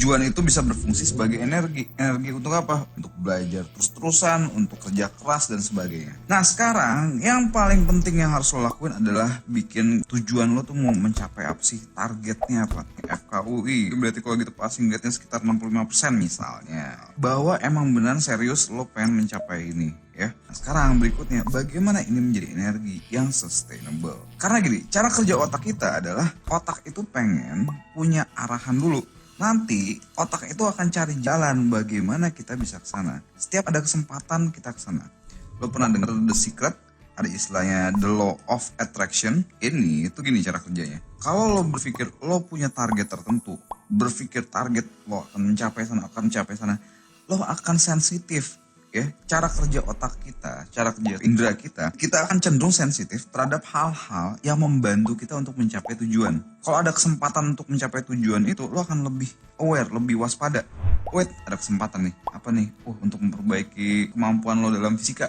Tujuan itu bisa berfungsi sebagai energi. Energi untuk apa? Untuk belajar terus-terusan, untuk kerja keras dan sebagainya. Nah sekarang yang paling penting yang harus lo lakuin adalah bikin tujuan lo tuh mau mencapai apa sih? Targetnya apa? FKUI. Berarti kalau gitu passing grade-nya sekitar 65% misalnya. Bahwa emang benar serius lo pengen mencapai ini. Ya. Nah, sekarang berikutnya bagaimana ini menjadi energi yang sustainable. Karena gini, cara kerja otak kita adalah otak itu pengen punya arahan dulu. Nanti otak itu akan cari jalan bagaimana kita bisa ke sana. Setiap ada kesempatan kita ke sana. Lo pernah dengar The Secret? Ada istilahnya The Law of Attraction. Ini itu gini cara kerjanya. Kalau lo berpikir lo punya target tertentu, berpikir target lo akan mencapai sana, lo akan sensitif. Ya, cara kerja otak kita, cara kerja indera kita akan cenderung sensitif terhadap hal-hal yang membantu kita untuk mencapai tujuan. Kalau ada kesempatan untuk mencapai tujuan itu, lo akan lebih aware, lebih waspada. Wait, ada kesempatan nih, apa nih? Untuk memperbaiki kemampuan lo dalam fisika.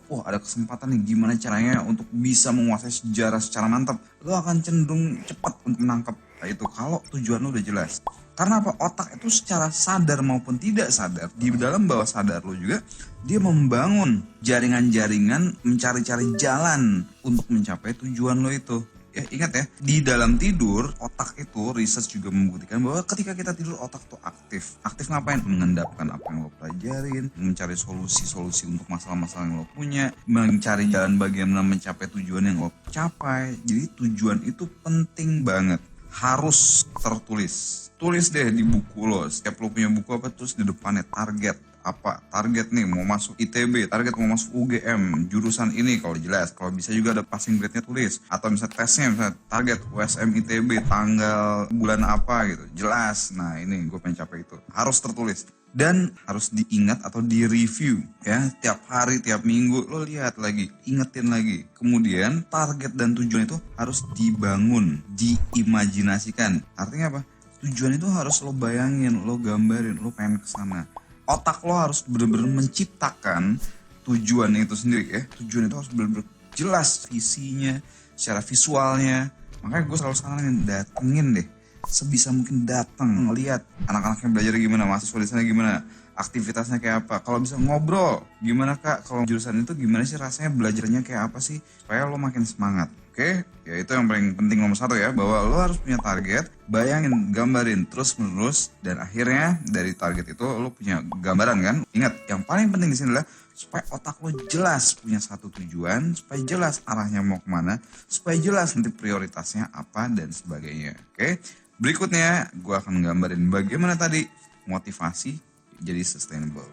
Ada kesempatan nih, gimana caranya untuk bisa menguasai sejarah secara mantap. Lo akan cenderung cepat untuk menangkap itu kalau tujuan lo udah jelas. Karena apa? Otak itu secara sadar maupun tidak sadar, di dalam bawah sadar lo juga, dia membangun jaringan-jaringan, mencari-cari jalan untuk mencapai tujuan lo itu. Ya, ingat ya, di dalam tidur, otak itu, research juga membuktikan bahwa ketika kita tidur, otak tuh aktif. Aktif ngapain? Mengendapkan apa yang lo pelajarin, mencari solusi-solusi untuk masalah-masalah yang lo punya, mencari jalan bagaimana mencapai tujuan yang lo capai. Jadi tujuan itu penting banget. Harus tertulis. Tulis deh di buku lo. Setiap lo punya buku apa, terus di depannya target. Apa? Target nih mau masuk ITB, target mau masuk UGM, jurusan ini kalau jelas. Kalau bisa juga ada passing grade-nya tulis. Atau misalnya tesnya, misalnya target USM ITB, tanggal bulan apa gitu. Jelas, nah ini gue pengen capai itu. Harus tertulis. Dan harus diingat atau di-review ya. Tiap hari, tiap minggu lo lihat lagi, ingetin lagi. Kemudian target dan tujuan itu harus dibangun, diimajinasikan. Artinya apa? Tujuan itu harus lo bayangin, lo gambarin, lo pengen kesana. Otak lo harus benar-benar menciptakan tujuan itu sendiri ya. Tujuan itu harus benar-benar jelas visinya, secara visualnya. Makanya gue selalu saranin, datengin deh. Sebisa mungkin datang, lihat anak-anaknya belajar gimana, mahasiswa di sana gimana, aktivitasnya kayak apa. Kalau bisa ngobrol, gimana kak, kalau jurusan itu gimana sih rasanya, belajarnya kayak apa sih, supaya lo makin semangat. Oke, ya itu yang paling penting nomor 1 ya, bahwa lo harus punya target, bayangin, gambarin terus menerus, dan akhirnya dari target itu lo punya gambaran kan. Ingat, yang paling penting di sini adalah supaya otak lo jelas punya satu tujuan, supaya jelas arahnya mau kemana, supaya jelas nanti prioritasnya apa dan sebagainya. Oke, berikutnya gue akan gambarin bagaimana tadi motivasi jadi sustainable.